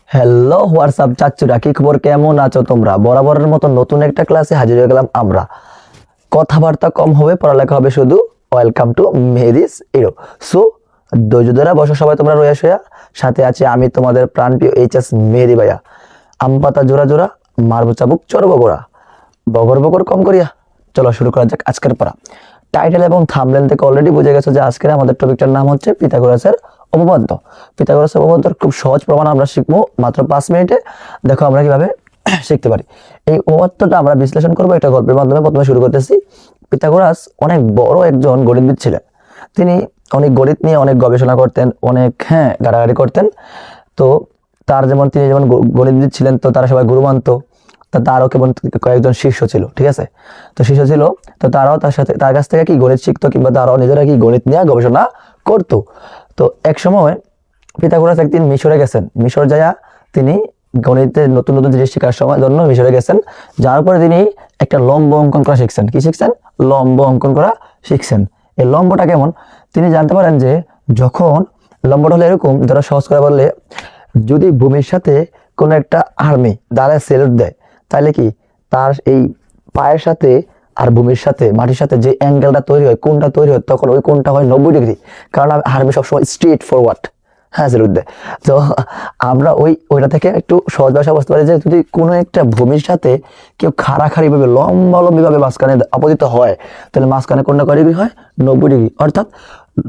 Hello WhatsApp চাচ্চুরা, কি খবর? কেমন আছো তোমরা? বরাবরের মতো নতুন একটা ক্লাসে হাজির হয়ে গেলাম আমরা। কথাবার্তা কম হবে, পড়ালেখা হবে শুধু। Welcome to Mehedi's error. So ধৈর্য ধরে বসো সবাই তোমরা রয়ে শোয়া। সাথে আছে আমি তোমাদের প্রাণপ্রিয় এইচএস মেহেদি ভাইয়া। আম পাতা জোড়া জোড়া, মারবো চাবুক চড়বো গোড়া, বগর বগর কম করিয়া। চলো শুরু করা যাক আজকের পড়া। টাইটেল এবং থাম্বনেল থেকে অলরেডি বুঝে গেছো যে আজকের আমাদের টপিকটার নাম হচ্ছে পিথাগোরাসের উপপাদ্য। পিথাগোরাসের উপপাদ্যর খুব সহজ প্রমাণ আমরা শিখবো মাত্র 5 মিনিটে। দেখো আমরা কিভাবে শিখতে পারি। এই উপপাদ্যটা আমরা বিশ্লেষণ করবো একটা গল্পের মাধ্যমে। প্রথমে শুরু করতেছি। পিথাগোরাস অনেক বড় একজন গণিতবিদ ছিলেন। তিনি অনেক গণিত নিয়ে অনেক গবেষণা করতেন, অনেক ঘাটাঘাটি করতেন। তো তিনি যেমন গণিতবিদ ছিলেন, তো তারা সবাই গুরু মানতো। তারও কেমন কয়েকজন শিষ্য ছিল, ঠিক আছে? তো শিষ্য ছিল, তো তারাও তার কাছ থেকে কি গণিত শিখতো, কিংবা তারাও নিজেরা কি গণিত নিয়ে গবেষণা করতো। তো এক সময় পিথাগোরাস একদিন মিশরে গেছেন। মিশর যাইয়া তিনি গণিতের নতুন নতুন জিনিস শেখার সময় জন্য মিশরে গেছেন। যার পরে তিনি একটা লম্ব অঙ্কন করা শিখছেন। কি শিখছেন? লম্ব অঙ্কন করা শিখছেন। এই লম্বটা কেমন তিনি জানতে পারেন যে যখন লম্বটা হলো এরকম, যারা সহজ করে বললে, যদি ভূমির সাথে কোনো একটা আর্মি দাঁড়ায় সেলুট দেয়, তাহলে কি তার এই পায়ের সাথে আর ভূমির সাথে মাটির সাথে যে অ্যাঙ্গেলটা তৈরি হয়, কোনটা তৈরি হয়, তখন ওই কোনটা হয় 90 ডিগ্রি। কারণ আর্মি সবসময় স্ট্রেট ফরওয়ার্ড সেলুট দেয়। তো আমরা ওইটা থেকে একটু সহজ ভাষা বুঝতে পারি যে যদি কোনো একটা ভূমির সাথে কেউ খাড়াখাড়ি ভাবে লম্বালম্বি ভাবে মাঝখানে আপতিত হয়, তাহলে মাঝখানে কোনটা কয় ডিগ্রি হয়? 90 ডিগ্রি। অর্থাৎ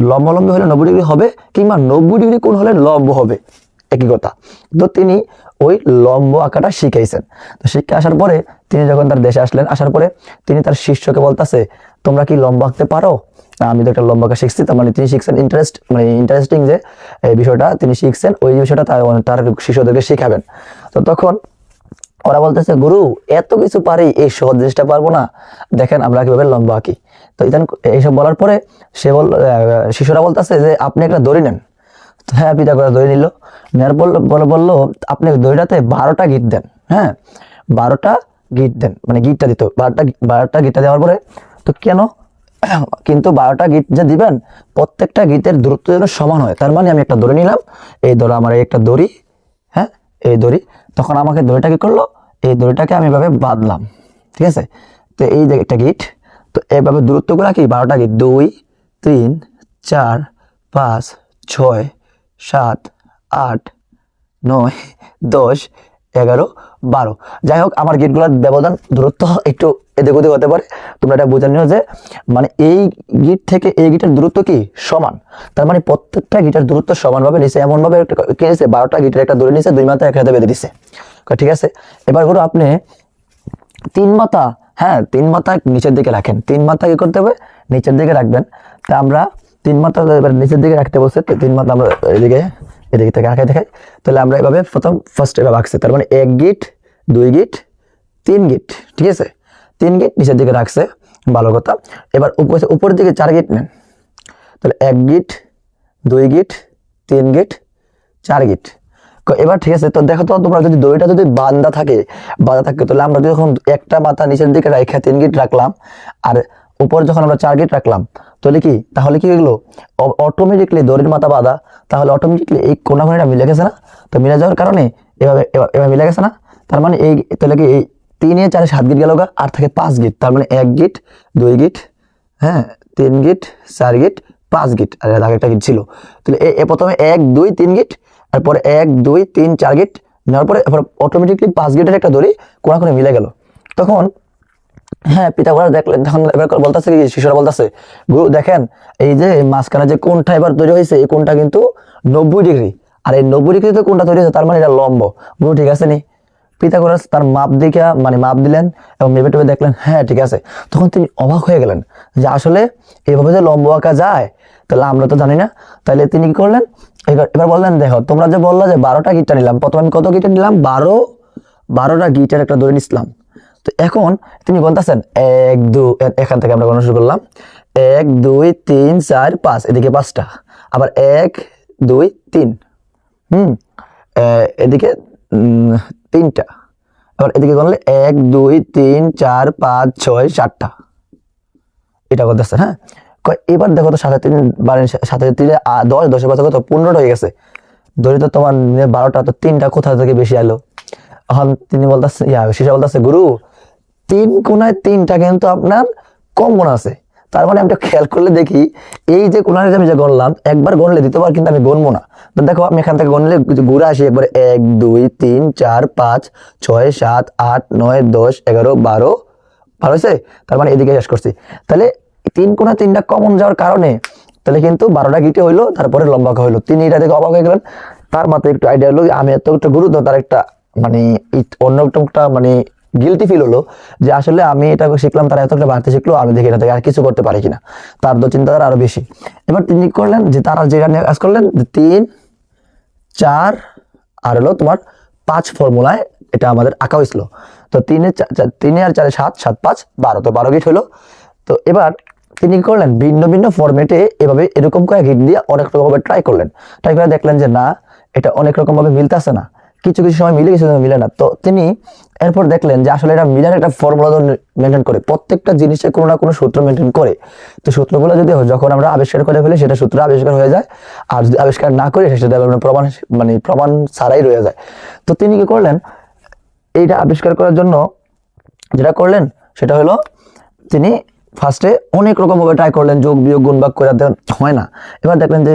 লম্বালম্বি হলে 90 ডিগ্রি হবে, কিংবা 90 ডিগ্রি কোণ হলে লম্ব হবে, একই কথা। তো তিনি ওই লম্ব আঁকাটা শিখাইছেন। তো শিখে আসার পরে তিনি যখন তার দেশে আসলেন, আসার পরে তিনি তার শিষ্যকে বলতেছে, তোমরা কি লম্ব আঁকতে পারো? আমি তো একটা লম্ব আঁকা শিখছি। তার মানে তিনি শিখছেন ইন্টারেস্টিং যে এই বিষয়টা তিনি শিখছেন, ওই বিষয়টা তার শিষ্যদেরকে শিখাবেন। তো তখন ওরা বলতেছে, গুরু এত কিছু পারি, এই সহজ জিনিসটা পারবো না, দেখেন আমরা কিভাবে লম্ব আঁকি। তো এইসব বলার পরে শিষ্যরা বলতেছে যে আপনি একটা দড়ি নেন। পিথাগোরাস দড়ি নিল। নেওয়ার বললো আপনি দড়িটাতে 12টা গিট দেন। 12টা গিট দেন, মানে গিটটা দিত 12টা গিটটা দেওয়ার পরে, তো কেন? কিন্তু 12টা গিট যে দিবেন, প্রত্যেকটা গিটের দূরত্ব যেন সমান হয়। তার মানে আমি একটা দড়ি নিলাম, এই ধরো আমার একটা দড়ি, এই দড়ি। তখন আমাকে দড়িটা কি করলো, এই দড়িটাকে আমি এভাবে বাঁধলাম, ঠিক আছে? তো এই যে একটা গিট, তো এইভাবে দূরত্বগুলো কি 12টা গিট, 2 3 4 5 6 7 8 9 10 11 12। যাই হোক, আমার গিটগুলোর ব্যবধান দূরত্ব একটু এদিক ওদিক হতে পারে। তোমরা এটা বুঝে নিও যে মানে এই গিট থেকে এই গিটের দূরত্ব কি সমান। তার মানে প্রত্যেকটা গিটের দূরত্ব সমানভাবে নিছে, এমন ভাবে কি নিছে, 12টা গিটের একটা দড়ি নিছে, 2 মাথা একসাথে বেঁধে দিছে। ঠিক আছে? এবার ধরো আপনি 3 মাথা, 3 মাথা নিচের দিকে রাখেন। 3 মাথা কি করতে হবে? নিচের দিকে রাখবেন। তা আমরা 3 মাথা এবার নিচের দিকে রাখতে বলছে, তো 3 মাথা আমরা এদিকে থেকে আঁকাই দেখাই। তাহলে আমরা এভাবে ফার্স্ট এভাবে আঁকছি। তার মানে 1 গিট, 2 গিট, 3 গিট, ঠিক আছে? 3 গিট নিচের দিকে রাখছে, ভালো কথা। এবার উপরের দিকে 4 গিট নেন। তাহলে 1 গিট, 2 গিট, 3 গিট, 4 গিট। এবার ঠিক আছে, তো দেখো তো তোমরা যদি দড়িটা যদি বাঁধা থাকে, তাহলে আমরা যখন একটা মাথা নিচের দিকে রাখা 3 গিট রাখলাম, আর উপর যখন আমরা 4 গিট রাখলাম, তাহলে কি হলো? অটোমেটিকলি দড়ির মাথা বাঁধা, তাহলে অটোমেটিকলি এই কোনাটা মিলে গেছে না? তো মিলে যাওয়ার কারণে এভাবে মিলে গেছে না? তার মানে তাহলে কি এই 3 4 7 গিট গেল, আর থাকে 5 গিট। তার মানে 1 গিট, 2 গিট, 3 গিট, 4 গিট, 5 গিট, আর আগে একটা গিট ছিল। তাহলে প্রথমে 1 2 3 গিট, তারপরে 1 2 3 4 গিট নেওয়ার পরে অটোমেটিকলি 5 গিটের একটা দড়ি কোনা মিলে গেল। তখন পিথাগোরাস দেখলেন, তখন এবার বলতেছে কি, শিষ্যরা বলতেছে, গুরু দেখেন এই যে মাঝখানে যে কোণটা এবার তৈরি হয়েছে, এই কোণটা কিন্তু 90 ডিগ্রি। আর এই 90 ডিগ্রিতে কোণটা তৈরি হয়েছে, তার মানে এটা লম্ব। গুরু ঠিক আছে নি? পিথাগোরাস তার মাপ দিলেন এবং মেপে টেপে দেখলেন, ঠিক আছে। তখন তিনি অবাক হয়ে গেলেন যে আসলে এভাবে যে লম্ব আঁকা যায়, তাহলে আমরা তো জানি না। তাহলে তিনি কি করলেন, এবার বললেন, দেখো তোমরা যে বললা যে 12টা গিটটা নিলাম, প্রথমে আমি কত গিটার নিলাম? 12টা গিটার একটা ধরে নিছিলাম। তো এখন তিনি বলতেছেন 1 2, এখান থেকে আমরা গণনা শুরু করলাম, 1 2 3 4 5, এদিকে 5টা, আবার 1 2 3, এদিকে 3টা, আবার এদিকে গণলে 1 2 3 4 5 6 7টা, এটা বলতেছে। এবার দেখো তো 7 3 12 7 3 10, 10 5 কত? 15টা হয়ে গেছে। ধরি তো তোমার 12টা, তো 3টা কোথা থেকে বেশি এলো? এখন তিনি বলতেছে, শিশা বলতেছে, গুরু 3 কোণায় 3টা কিন্তু আপনার কমন আছে। তার মানে আমি খেয়াল করলে দেখি এই যে কোণায় আমি যে গণলাম, একবার গণলে দ্বিতীয়বার কিন্তু আমি গণবো না। তো দেখো আমি এখান থেকে গণলে ঘুরে আসি একবারে 1 2 3 4 5 6 7 8 9 10 11 12 ভালো হয়েছে। তার মানে এদিকে শেষ করছি। তাহলে 3 কোণা 3টা কমন যাওয়ার কারণে তাহলে কিন্তু 12টা গিটে হইলো, তারপরে লম্বা হইলো। তিনি এটা থেকে অবাক হয়ে গেলেন। তার মাথায় একটু আইডিয়া হলো, আমি এত একটা গুরুত্ব, তার একটা মানে অন্য একটা মানে গিলটি ফিল হলো যে আসলে আমি এটা শিখলাম, তারা এতটা বাড়তে শিখলো, আমি দেখি এটা থেকে আর কিছু করতে পারি কিনা। তার তো চিন্তাধারা আরো বেশি। এবার তিনি করলেন যে তারা যেটা নিয়ে কাজ করলেন, 3 4 আর হলো তোমার 5 ফর্মুলায় এটা আমাদের আঁকা হয়েছিল। তো 3 আর 4 7 7 5 12, তো 12 গিট হলো। তো এবার তিনি কি করলেন, ভিন্ন ভিন্ন ফরম্যাটে এভাবে এরকম করে গিট দিয়ে অনেক রকম ভাবে ট্রাই করলেন। ট্রাই করে দেখলেন যে না, এটা অনেক রকম ভাবে মিলতেছে না, কিছু কিছু সময় মিলে, কিছু সময় মিলে না। তো তিনি এরপর দেখলেন যে আসলে এটা মিলার একটা ফর্মুলা মেনটেন করে, প্রত্যেকটা জিনিসের কোনো না কোনো সূত্র মেনটেন করে। তো সূত্রগুলো যদি যখন আমরা আবিষ্কার করে ফেলি, সেটা সূত্র আবিষ্কার হয়ে যায়। আর যদি আবিষ্কার না করি, সেটা প্রমাণ মানে প্রমাণ ছাড়াই রয়ে যায়। তো তিনি কি করলেন, এইটা আবিষ্কার করার জন্য যেটা করলেন সেটা হলো, তিনি ফার্স্টে অনেক রকম ভাবে ট্রাই করলেন, যোগ বিয়োগ গুণ ভাগ করে হয় না। এবার দেখলেন যে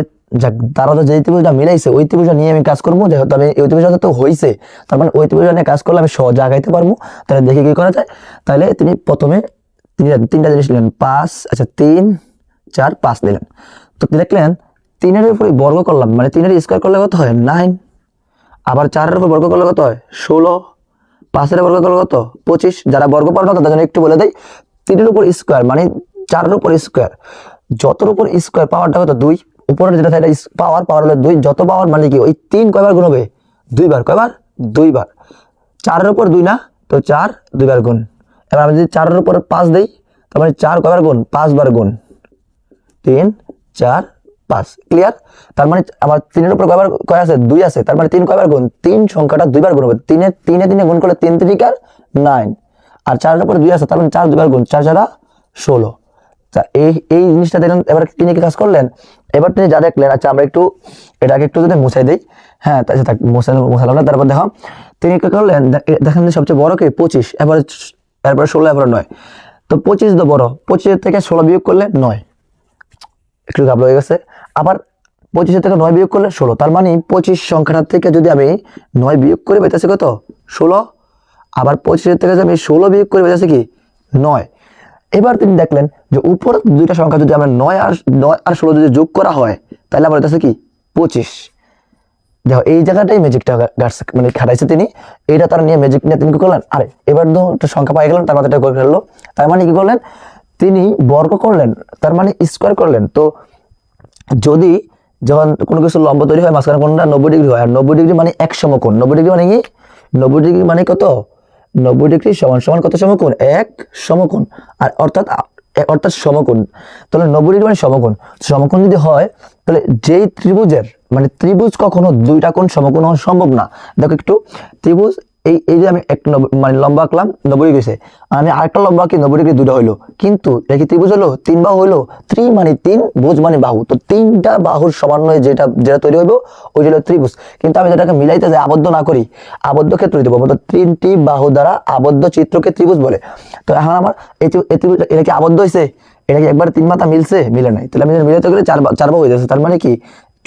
তারা তো যে ত্রিভুজটা মিলাইছে, ওই ত্রিভুজটা নিয়ে আমি কাজ করবো, যেহেতু আমি ওই ত্রিভুজটা তো হয়েছে, তার মানে ওই ত্রিভুজটা নিয়ে কাজ করলে আমি সহজে আগাইতে পারবো। তাহলে দেখি কি করা যায়। তাহলে তিনি প্রথমে তিনটা জিনিস নিলেন, 5 আচ্ছা 3 4 5 নিলেন। তো দেখলেন 3-এর উপরে বর্গ করলাম, মানে 3-এর স্কোয়ার করলে কত হয় 9, আবার 4-এর উপর বর্গ করলে কত হয় 16, 5-এর বর্গ করলে কত 25। যারা বর্গ পারো না তাদের জন্য একটু বলে দেয়, 3-এর উপর স্কোয়ার মানে 4-এর উপর স্কোয়ার, যতর উপর স্কোয়ার পাওয়ারটা কত 2, উপরে যেটা থাকে পাওয়ার হলো 2, যত পাওয়ার মানে কি ওই 3 কয়বার গুণ হবে 2 বার, কয়বার 2 বার। 4-এর উপর 2 না, তো 4 2 বার গুণ। এবার আমি যদি 4-এর উপর 5 দেই, তার মানে 4 কয়বার গুণ 5 বার গুণ, 3 4 5, ক্লিয়ার। তার মানে আমার 3-এর উপর কয়বার কয় আছে 2 আছে, তার মানে 3 কয়বার গুণ, 3 সংখ্যাটা 2 বার গুণ হবে। 3 গুণ করলে 3 3 9, আর 4-এর উপর 2 আছে, তার মানে 4 2 বার গুণ, 4 4 16। এই জিনিসটা দেখলেন। এবার তিনি কি কাজ করলেন, এবার তিনি যা দেখলেন, আচ্ছা আমরা একটু এটাকে একটু যদি মুছাই দিই, হ্যাঁ মুছালাম না। তারপর দেখো তিনি কি করলেন, দেখেন যে সবচেয়ে বড় কি 25, এরপরে 16, এরপরে 9। তো 25 তো বড়, 25 থেকে 16 বিয়োগ করলে 9, একটু ঘাবলা হয়ে গেছে। আবার 25 থেকে 9 বিয়োগ করলে 16, তার মানে 25 সংখ্যাটা থেকে যদি আমি 9 বিয়োগ করে পেতেছি কত 16, আবার 25 থেকে যদি আমি 16 বিয়োগ করে পেতেছি কি 9। এবার তিনি দেখলেন যে উপর দুইটা সংখ্যা যদি আমরা 9 আর 16 যদি যোগ করা হয়, তাহলে আমার হইতেছে কি 25। দেখো এই জায়গাটাই ম্যাজিকটা মানে খাটাইছে তিনি। এইটা তার নিয়ে ম্যাজিক নিয়ে তিনি কি করলেন, আরে এবার তো একটা সংখ্যা পাই গেলেন, তার মাথাটা করে ফেললো। তার মানে কি করলেন, তিনি বর্গ করলেন, তার মানে স্কোয়ার করলেন। তো যদি যখন কোনো কিছু লম্ব তৈরি হয়, মাঝখানে কোনটা 90 ডিগ্রি হয়, আর 90 ডিগ্রি মানে এক সমকোণ। 90 ডিগ্রি মানে কি, 90 ডিগ্রি মানে কত, 90 ডিগ্রি সমান সমান কত সমকোণ, এক সমকোণ। আর অর্থাৎ সমকোণ, তাহলে 90 ডিগ্রি মানে সমকোণ। সমকোণ যদি হয়, তাহলে যেই ত্রিভুজের মানে ত্রিভুজ কখনো দুইটা কোণ সমকোণ হওয়া সম্ভব না। দেখো একটু, ত্রিভুজ এই যে আমি একটা মানে লম্বা আঁকলাম 90 ডিগ্রি, আমি আরেকটা লম্বা আঁকি 90 ডিগ্রি, দুটো হইলো, কিন্তু এটা কি ত্রিভুজ হলো, 3 বাহু হইলো। ত্রি মানে 3, ভুজ মানে বাহু, তো 3টা বাহুর সমন্বয়ে যেটা যেটা তৈরি হইব ওই হলো ত্রিভুজ। কিন্তু আমি যেটাকে মিলাইতে যাই, আবদ্ধ না করি, আবদ্ধ ক্ষেত্র দেবো, মতো 3টি বাহু দ্বারা আবদ্ধ চিত্রকে ত্রিভুজ বলে। তো এখন আমার এই ত্রিভুজ এটা কি আবদ্ধ হয়েছে, এটা কি একবার 3 মাথা মিলছে, মিলে নাই। তাহলে আমি মিলাইতে গেলে 4 বাহু হয়ে যাচ্ছে। তার মানে কি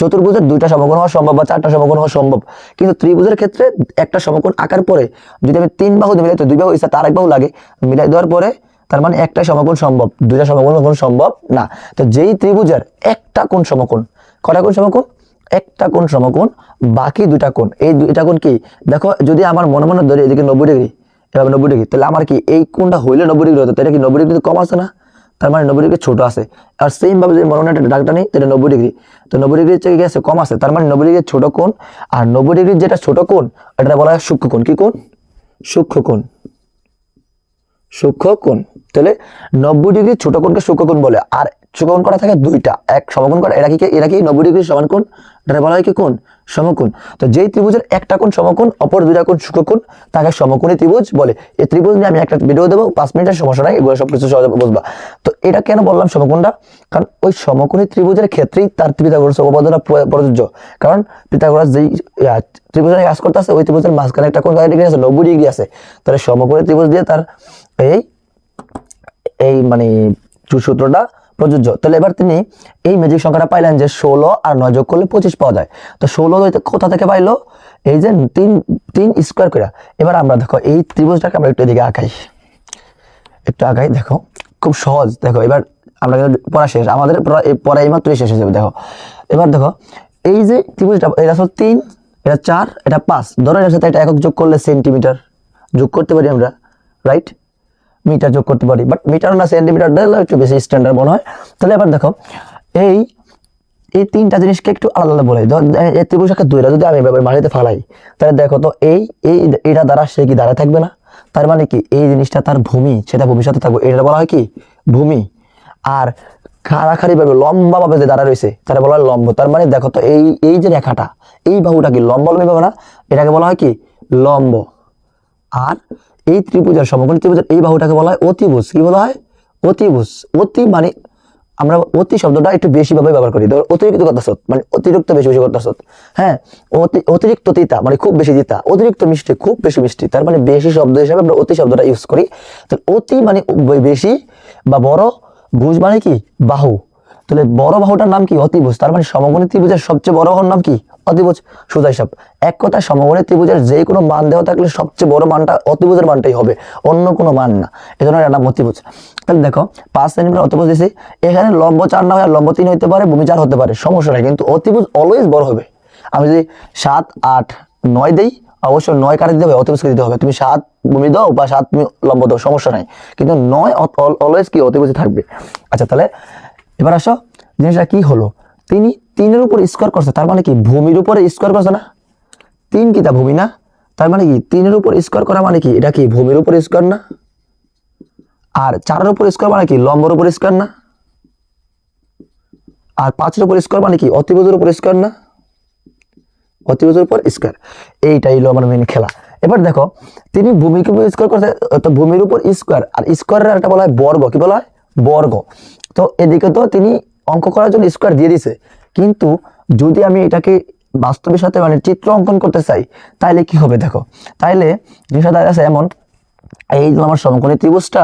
চতুর্ভুজের 2টা সমকোণ হওয়া সম্ভব বা 4টা সমকোণ হওয়া সম্ভব, কিন্তু ত্রিভুজের ক্ষেত্রে একটা সমকোণ আঁকার পরে যদি আমি 3 বাহু মিলাই, তো 2 বাহু ইচ্ছা, তার 1 বাহু লাগে, মিলাই দেওয়ার পরে তার মানে একটা সমকোণ সম্ভব, 2টা সমকোণ কখনো সম্ভব না। তো যেই ত্রিভুজের একটা কোণ সমকোণ, কটা কোণ সমকোণ, একটা কোণ সমকোণ, বাকি 2টা কোণ, এই 2টা কোণ কি, দেখো যদি আমার মনে মনে ধরি এদিকে 90 ডিগ্রি, এভাবে 90 ডিগ্রি, তাহলে আমার কি এই কোণটা হইলে 90 ডিগ্রি হতো, এটা কি 90 ডিগ্রি কম আছে না, তার মানে 90 ডিগ্রি ছোট আছে। আর সেম ভাবে যদি মনে মনে একটা দাগটা নেই, তাহলে 90 ডিগ্রি, তো 90 ডিগ্রি থেকে গেছে কম আছে, তার মানে 90 ডিগ্রি ছোট কোণ। আর 90 ডিগ্রি যেটা ছোট কোণ, এটা বলা হয় সূক্ষ্ম কোণ। কি কোণ, সূক্ষ্ম কোণ, সূক্ষ্মকোণ। তাহলে 90° ছোট কোণকে সূক্ষ্মকোণ বলে। আর সূক্ষ্মকোণ করা থাকে দুইটা, এক সমকোণ করা, এরা কি 90° সমান কোণ, এটা বলা হয় কি কোণ, সমকোণ। তো যেই ত্রিভুজের একটা কোণ সমকোণ, অপর দুইটা কোণ সূক্ষ্মকোণ, তাকে সমকোণী ত্রিভুজ বলে। এই ত্রিভুজ নিয়ে আমি একটা ভিডিও দেবো, 5 মিনিটের, সমস্যা নাই, এগুলো সবকিছু সহজে বুঝবা। তো এটা কেন বললাম সমকোণটা, কারণ ওই সমকোণী ত্রিভুজের ক্ষেত্রেই তার পিথাগোরাস উপপাদ্যটা প্রযোজ্য। কারণ পিথাগোরাস যেই ত্রিভুজের কাজ করতে আছে, ওই ত্রিভুজের মাঝখানে একটা কোণ কত ডিগ্রি আছে, 90° আছে। তাহলে সমকোণী ত্রিভুজ দিয়ে তার এই মানে সূত্রটা প্রযোজ্য। তাহলে এবার তিনি এই ম্যাজিক সংখ্যাটা পাইলেন যে 16 আর 9 যোগ করলে 25 পাওয়া যায়। তো 16 কোথা থেকে পাইলো, এই যে 3 স্কোয়ার করে। এবার আমরা দেখো এই ত্রিভুজটাকে আমরা একটু এদিকে আঁকাই, দেখো খুব সহজ। দেখো এবার আমরা পড়া শেষ, আমাদের পড়া এই মাত্রই শেষ হয়ে যাবে। দেখো এবার দেখো এই যে ত্রিভুজটা, এটা 3, এটা 4, এটা 5, ধরো এর সাথে এটা একক যোগ করলে সেন্টিমিটার যোগ করতে পারি আমরা, রাইট, মিটার যোগ করতে পারি, বাট মিটার না সেন্টিমিটার দিলে একটু বেশি স্ট্যান্ডার্ড মনে হয়। তাহলে এবার দেখো এই তিনটা জিনিসকে একটু আলাদা আলাদা বলে, এই ত্রিভুজকে দুইটা যদি আমি এভাবে মাটিতে ফালাই, তাহলে দেখো তো এইটা দ্বারা সে কি দাঁড়ায় থাকবে না, তার মানে কি এই জিনিসটা তার ভূমি, সেটা ভূমির সাথে থাকবে, এটা বলা হয় কি ভূমি। আর খাড়াখাড়ি ভাবে লম্বা ভাবে যে দাঁড়া রয়েছে তারা বলা হয় লম্ব। তার মানে দেখো তো এই যে রেখাটা, এই বাহুটা কি লম্ব লম্বি না, এটাকে বলা হয় কি লম্ব। আর এই ত্রিভুজের সমকোণী ত্রিভুজের এই বাহুটাকে বলা হয় অতিভুজ। কি বলা হয়, অতিভুজ। অতি মানে আমরা অতি শব্দটা একটু বেশি ভাবে ব্যবহার করি, অতিরিক্ত করতেছ মানে অতিরিক্ত বেশি বেশি করতেছ, হ্যাঁ, অতিরিক্ত তিতা মানে খুব বেশি তিতা, অতিরিক্ত মিষ্টি খুব বেশি মিষ্টি, তার মানে বেশি শব্দ হিসাবে আমরা অতি শব্দটা ইউজ করি। তো অতি মানে বেশি বা বড়, ভুজ মানে কি বাহু। তাহলে বড় বাহুটার নাম কি অতিভুজ। তার মানে সমকোণী ত্রিভুজের সবচেয়ে বড় বাহুর নাম কি অতিভুজ। সোজা হিসাব, এক কথা সমকোণী ত্রিভুজের যে কোনো মান দেওয়া থাকলে সবচেয়ে বড় মানটা অতিভুজের মানটাই হবে, অন্য কোনো মান না, এজন্য এর নাম অতিভুজ। তাহলে দেখো 5 সেন্টিমিটার অতিভুজ দিয়েছি, এখানে লম্ব 4 না হয় লম্ব 3 হতে পারে, ভূমি 4 হতে পারে, সমস্যা নাই, কিন্তু অতিভুজ অলওয়েজ বড় হবে। আমি যদি 7, 8, 9 দেই, অবশ্যই 9 কাটে দিতে হবে, অতিভুজকে দিতে হবে। তুমি 7 ভূমি দাও বা 7 লম্ব দাও, সমস্যা নাই, কিন্তু 9 অলওয়েজ কি অতিভুজে থাকবে। আচ্ছা তাহলে এবার আসো, জিনিসটা কি হলো, তিনি 3-এর উপর স্কোয়ার করছে, তার মানে কি ভূমির উপরে স্কোয়ার করছে না, 3 কি তা ভূমি না, তার মানে কি 3-এর উপর স্কোয়ার করা মানে কি এটা কি ভূমির উপর স্কোয়ার না। আর 4-এর উপর স্কোয়ার মানে কি লম্বের উপর স্কোয়ার না। আর 5-এর উপর স্কোয়ার মানে কি অতিভুজের উপর স্কোয়ার না, অতিভুজের উপর স্কোয়ার। এইটাই হলো আমার মেন খেলা। এবার দেখো তিনি ভূমিকে উপর স্কোয়ার করছে, তো ভূমির উপর স্কোয়ার, আর স্কোয়ারের একটা বলা হয় বর্গ। কি বলা হয়, বর্গ। তো এদিকে তো তিনি অঙ্ক করার জন্য স্কোয়ার দিয়ে দিছে, কিন্তু যদি আমি এটাকে বাস্তবের সাথে মানে চিত্র অঙ্কন করতে চাই, তাইলে কি হবে দেখো, তাইলে জিনিসটা দেখা যাচ্ছে এমন, এই যে আমার সমকোণী ত্রিভুজটা,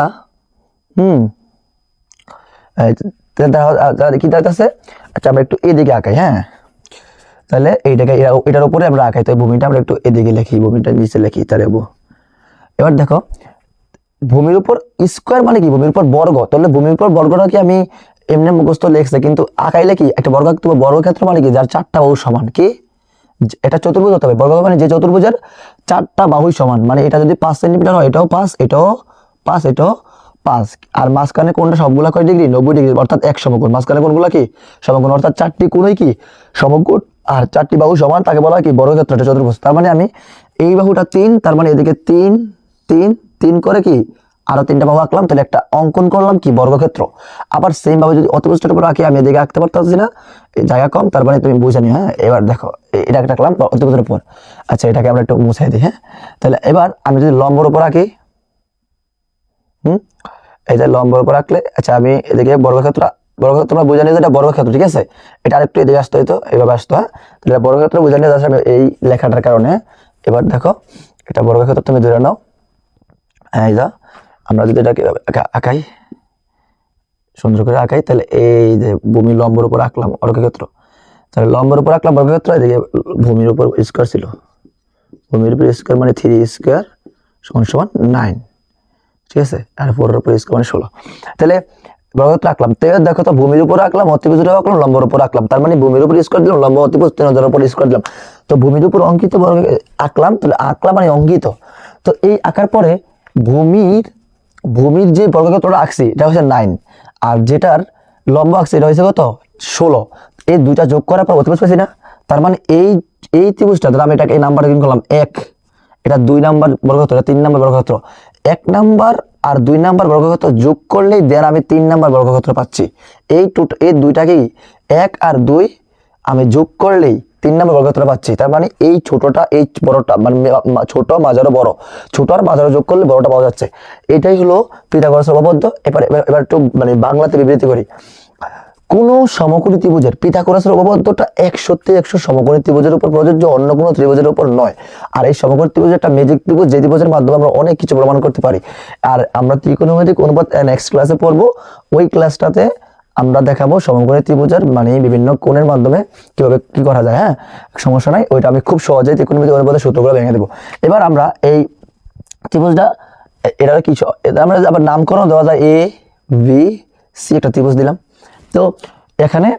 কি দেখাচ্ছে, আচ্ছা আমরা একটু এদিকে আঁকাই, হ্যাঁ, তাহলে এইটাকে এটার উপরে আমরা আঁকাই, তো ভূমিটা আমরা একটু এদিকে লিখি, ভূমিটা নিচে লিখি, তাহলে এবার দেখো ভূমির উপর স্কোয়ার মানে কি ভূমির উপর বর্গ। তাহলে ভূমির উপর বর্গটা কি আমি এমনি মুখস্থ লিখছে, কিন্তু আঁকাইলে কি একটা বর্গক্ষেত্র মানে কি যার 4টা বাহু সমান, কি এটা চতুর্ভুজ হতে হবে। বর্গ মানে যে চতুর্ভুজের 4টা বাহুই সমান, মানে এটা যদি 5 সেন্টিমিটার হয়, এটাও 5, এটাও 5, এটাও 5, আর মাঝখানে কোনটা সবগুলা কয় ডিগ্রি, 90°, অর্থাৎ এক সমকোণ। মাঝখানে কোনগুলা কি সমকোণ, অর্থাৎ 4টি কোণই কি সমকোণ, আর 4টি বাহু সমান, তাকে বলা হয় কি বর্গক্ষেত্র, এটা চতুর্ভুজ। তার মানে আমি এই বাহুটা 3, তার মানে এদিকে 3, 3, 3 করে কি আরো 3টা বাহু আঁকলাম, তাহলে একটা অঙ্কন করলাম কি বর্গক্ষেত্র। আবার সেম ভাবে যদি অতিভুজটার উপর আঁকি, আমি এদিকে আঁকতে পারতেছি না, জায়গা কম, তার মানে তুমি বুঝে নিও, হ্যাঁ। এবার দেখো এটা আঁকলাম অতিভুজের উপর, আচ্ছা এটাকে আমরা একটু মুছাই দিই, হ্যাঁ। তাহলে এবার আমি যদি লম্বর উপর আঁকি, এই যে লম্বর উপর আঁকলে, আচ্ছা আমি এদিকে বর্গক্ষেত্র তোমরা বুঝে নিয়ে, এটা বর্গক্ষেত্র, ঠিক আছে, এটা আরেকটু এদিকে আসতে হইতো, এইভাবে আসতো, হ্যাঁ। তাহলে বর্গক্ষেত্র বুঝে নিয়ে যাচ্ছে আমি এই লেখাটার কারণে। এবার দেখো এটা বর্গক্ষেত্র তুমি ধরে নাও, এই যা আমরা যদি এটাকে আঁকাই, সুন্দর করে আঁকাই, তাহলে এই যে ভূমি লম্বর উপর আঁকলাম বর্গক্ষেত্র, তাহলে লম্বর উপর আঁকলাম বর্গক্ষেত্র, এদিকে ভূমির উপর স্কোয়ার ছিল, ভূমির উপর স্কোয়ার মানে 3 স্কোয়ার সমান 9, ঠিক আছে, আর 4-এর উপর স্কোয়ার মানে 16। তাহলে বর্গক্ষেত্র আঁকলাম, তো দেখো তো ভূমির উপর আঁকলাম, অতিভুজের আঁকলাম, লম্বর উপর আঁকলাম, তার মানে ভূমির উপর স্কোয়ার দিলাম, লম্ব অতিভুজ 3,000 উপর স্কোয়ার দিলাম। তো ভূমির উপর অঙ্কিত বর্গ আঁকলাম, তাহলে আঁকলাম মানে অঙ্কিত। তো এই আঁকার পরে ভূমির যে বর্গক্ষেত্রটা আঁকছি এটা হচ্ছে 9, আর যেটার লম্ব আঁকছি এটা হয়েছে কত 16। এই দুইটা যোগ করার পর অতিভুজ পাইছি না, তার মানে এই ত্রিভুজটা ধরো আমি এটাকে এই নাম্বার করলাম 1, এটা 2 নাম্বার বর্গক্ষেত্র, এটা 3 নাম্বার বর্গক্ষেত্র। 1 নাম্বার আর 2 নাম্বার বর্গক্ষেত্র যোগ করলেই দেন আমি 3 নাম্বার বর্গক্ষেত্র পাচ্ছি। এই দুইটাকেই 1 আর 2 আমি যোগ করলেই 3 নাম্বার বর্গক্ষেত্র পাচ্ছি। তার মানে এই ছোটটা এই বড়টা মানে ছোট মাঝারো বড়, ছোট আর মাঝারো যোগ করলে বড়টা পাওয়া যাচ্ছে। এটাই হলো পিথাগোরাসের উপপাদ্য। এবার এবার একটু মানে বাংলাতে বিবৃতি করি। কোন সমকোণী ত্রিভুজের পিথাগোরাসের উপপাদ্যটা 100 সমকোণী ত্রিভুজের উপর প্রযোজ্য, অন্য কোনো ত্রিভুজের উপর নয়। আর এই সমকোণী ত্রিভুজ একটা ম্যাজিক ত্রিভুজ, যে ত্রিভুজের মাধ্যমে আমরা অনেক কিছু প্রমাণ করতে পারি। আর আমরা ত্রিকোণমিতিক অনুপাত নেক্সট ক্লাসে পড়বো। ওই ক্লাসটাতে আমরা দেখাবো সমকোণী ত্রিভুজের মানে বিভিন্ন কোণের মাধ্যমে কিভাবে কি করা যায়। হ্যাঁ, সমস্যা নাই, ওইটা আমি খুব সহজেই ত্রিকোণমিতিক অনুপাতের সূত্রগুলো ভেঙে দেবো। এবার আমরা এই ত্রিভুজটা এটা কিছু আমরা আবার নামকরণ দেওয়া যায় এ বি সি, একটা ত্রিভুজ দিলাম। তো এখানে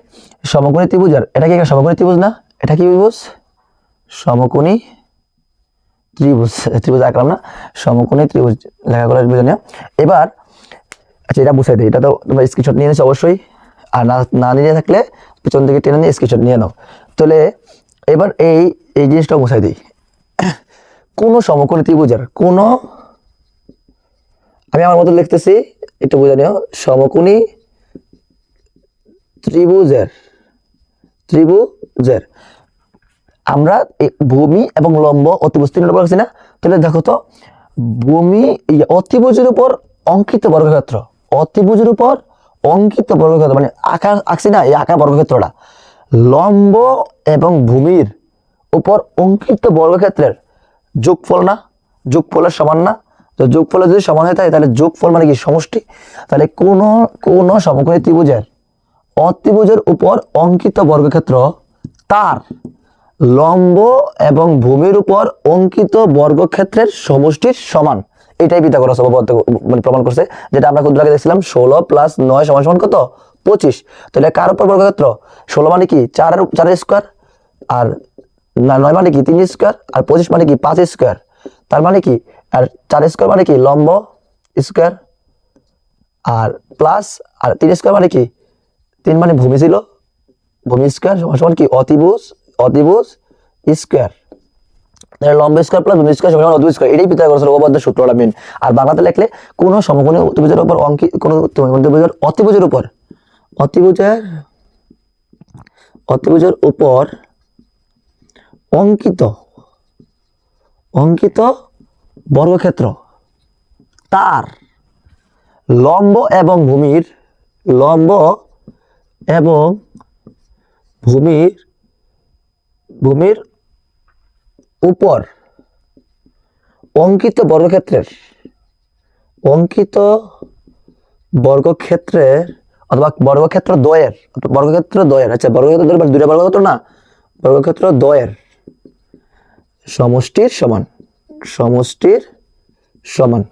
সমকোণী ত্রিভুজ, আর এটা কি একটা সমকোণী ত্রিভুজ না? এটা কি ত্রিভুজ? সমকোণী ত্রিভুজ, ত্রিভুজ আঁকলাম না, সমকোণী ত্রিভুজ লেখা করে বুঝে নিও। এবার আচ্ছা এটা বুঝাই দিই, এটা তো তোমরা স্ক্রিনশট নিয়ে নিচ্ছ অবশ্যই, আর না নিয়ে থাকলে পিছন থেকে টেনে নিয়ে স্ক্রিনশট নিয়ে নাও। তাহলে এবার এই জিনিসটাও বুঝাই দিই। কোনো সমকোণী ত্রিভুজের কোনো, আমি আমার মতো লিখতেছি একটু বুঝে নিও, সমকোণী ত্রিভুজের আমরা ভূমি এবং লম্ব অতিভুজ তিনটা পাচ্ছি না? তাহলে দেখো তো, ভূমি অতিভুজের উপর অঙ্কিত বর্গক্ষেত্র, অতিভুজের উপর অঙ্কিত বর্গক্ষেত্র মানে আঁকা আঁকছি না, এই আঁকা বর্গক্ষেত্রটা লম্ব এবং ভূমির উপর অঙ্কিত বর্গক্ষেত্রের যোগফল না? যোগফলের সমান না? তো যোগফলের যদি সমান হয়ে থাকে তাহলে যোগফল মানে কি? সমষ্টি। তাহলে কোন সমকোণী ত্রিভুজের অতিভুজের উপর অঙ্কিত বর্গক্ষেত্র তার লম্ব এবং ভূমির উপর অঙ্কিত বর্গক্ষেত্রের সমষ্টির সমান, এটাই পিথাগোরাস উপপাদ্য মানে প্রমাণ করছে। যেটা আমরা ক্ষুদ্র আগে দেখছিলাম 16 + 9 সমান কত? 25। তাহলে কার উপর বর্গক্ষেত্র? 16 মানে কি 4 স্কয়ার, আর 9 মানে কি 3 স্কয়ার, আর 25 মানে কি 5 স্কয়ার। তার মানে কি, আর 4 স্কয়ার মানে কি লম্ব স্কয়ার, আর প্লাস আর 3 স্কয়ার মানে কি 3 মানে ভূমি ছিল, ভূমি স্কয়ার সমান কি অতিভুজ স্কয়ার। তাহলে লম্ব স্কয়ার প্লাস ভূমি স্কয়ার সমান অতিভুজ স্কয়ার। এটাই পিথাগোরাসের উপপাদ্যের সূত্রটা মেন। আর বাংলাতে লিখলে কোন সমকোণী ত্রিভুজের উপর অতিভুজের উপর অঙ্কিত বর্গক্ষেত্র তার লম্ব এবং ভূমির উপর অঙ্কিত বর্গক্ষেত্রের অথবা বর্গক্ষেত্র দ্বয়ের, আচ্ছা বর্গক্ষেত্র দ্বয়ের দুইটা বর্গক্ষেত্র না, বর্গক্ষেত্র দ্বয়ের সমষ্টির সমান।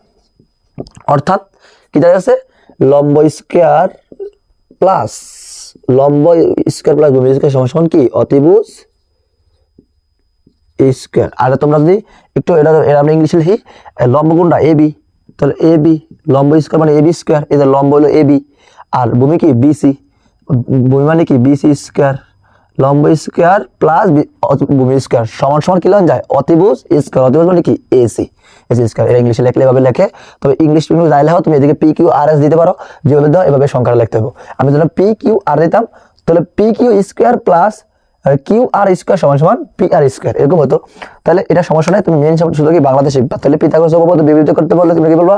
অর্থাৎ কি দেখা যাচ্ছে, লম্ব স্কয়ার প্লাস ভূমি স্কয়ার সমান কি অতিভুজ স্কয়ার। আর তোমরা যদি একটু এটা আমরা ইংলিশে লিখি, লম্ব কোনটা? এবি, তাহলে এবি লম্ব স্কয়ার মানে এবি স্কয়ার, এই যে লম্ব হলো এবি, আর ভূমি কি বিসি, ভূমি মানে কি বিসি স্কয়ার, লম্ব স্কয়ার প্লাস ভূমি স্কয়ার সমান কি লেখা যায়? অতিভুজ স্কয়ার। অতিভুজ মানে কি এসি স্কয়ার। এটা ইংলিশে লিখলে এভাবে লেখে। তবে ইংলিশ তুমি যাই লেখো, তুমি এদিকে পি কিউ আর এস দিতে পারো, যেভাবে দাও এভাবে সংখ্যাটা লিখতে হবে। আমি যদি পি কিউ আর দিতাম তাহলে P Q square plus Q R square সমান পি আর স্কয়ার, এরকম হতো। তাহলে এটা সমস্যা নাই, তুমি মেন শুধু কি বাংলাতে শিখবা। তাহলে পিথাগোরাস উপপাদ্য বিবৃতি করতে বললে তুমি কি বলবা?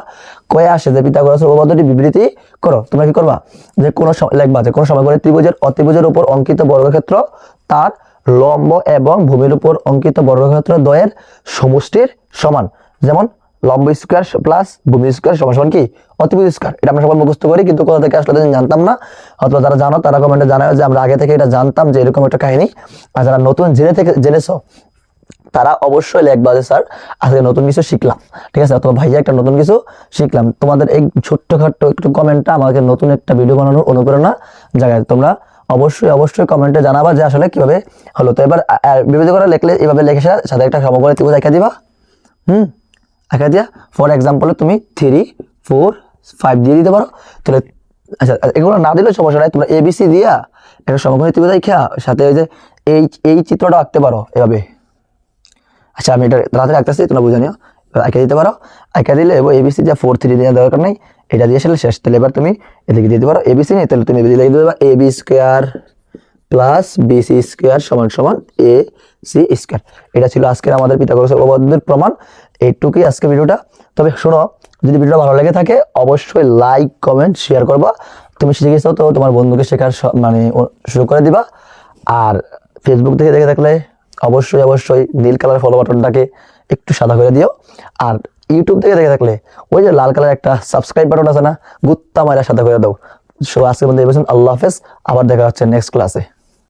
কয়ে আসে যে পিথাগোরাস উপপাদ্যটি বিবৃতি করো। তোমরা কি করবা? যে কোন লিখবা যে কোন সমকোণী ত্রিভুজের অতিভুজের উপর অঙ্কিত বর্গক্ষেত্র তার লম্ব এবং ভূমির উপর অঙ্কিত বর্গক্ষেত্র দ্বয়ের সমষ্টির সমান। যেমন লম্ব স্কয়ার প্লাস ভূমি স্কয়ার সমান কি অতিভুজ স্কয়ার। এটা আমরা সবাই মুখস্থ করি, কিন্তু কোথা থেকে আসলে জানতাম না। অথবা যারা জানো তারা কমেন্টে জানাও যে আমরা আগে থেকে এটা জানতাম যে এরকম একটা কাহিনী। আর যারা নতুন জেনেছো তারা অবশ্যই লিখবা যে স্যার আজকে নতুন কিছু শিখলাম, ঠিক আছে, অথবা ভাইয়া একটা নতুন কিছু শিখলাম। তোমাদের এই ছোট্টখাট্ট একটু কমেন্টটা আমাকে নতুন একটা ভিডিও বানানোর অনুপ্রেরণা জায়গায়। তোমরা অবশ্যই কমেন্টে জানাবা যে আসলে কিভাবে হলো। তো এবার বিবৃতি করে লিখলে এভাবে লিখে সাথে একটা সমকোণী ত্রিভুজ এঁকে দিবা। এঁকে দিয়া ফর এক্সাম্পলে তুমি 3, 4, 5 দিয়ে দিতে পারো। তাহলে আচ্ছা এগুলো না দিলেও সমস্যা নাই, তোমরা এবিসি দিয়া একটা সমকোণী ত্রিভুজ এঁকে সাথে ওই যে এই চিত্রটা আঁকতে পারো এভাবে। আচ্ছা আমি এটা রাতে রাখতেছি, তোমরা বুঝে নিও। আঁকে দিতে পারো, আঁকা দিলে এবং এবিসি যা 4 3 দেওয়ার দরকার নেই, এটা দিয়ে আসলে শেষ। তাহলে এবার তুমি এদিকে দিতে পারো এবিসি নেই, তাহলে তুমি লিখে দেবে A B square plus BC square সমান সমান এ সি স্কোয়ার। এটা ছিল আজকের আমাদের পিথাগোরাসের উপপাদ্যের প্রমাণ। এইটুকুই আজকে ভিডিওটা। তবে শোনো, যদি ভিডিওটা ভালো লেগে থাকে অবশ্যই লাইক কমেন্ট শেয়ার করবা। তুমি শিখে গেছো তো তোমার বন্ধুকে শেখার মানে শুরু করে দিবা। আর ফেসবুক থেকে দেখে থাকলে অবশ্যই অবশ্যই নীল কালার ফলো বাটনটাকে একটু সাদা করে দিও। আর ইউটিউব থেকে দেখে থাকলে ওই যে লাল কালার একটা সাবস্ক্রাইব বাটন আছে না, গুত্তা মারা সাদা করে দাও। সো আজকের মধ্যে এই পর্যন্ত। আল্লাহ হাফেজ, আবার দেখা হচ্ছে নেক্সট ক্লাসে।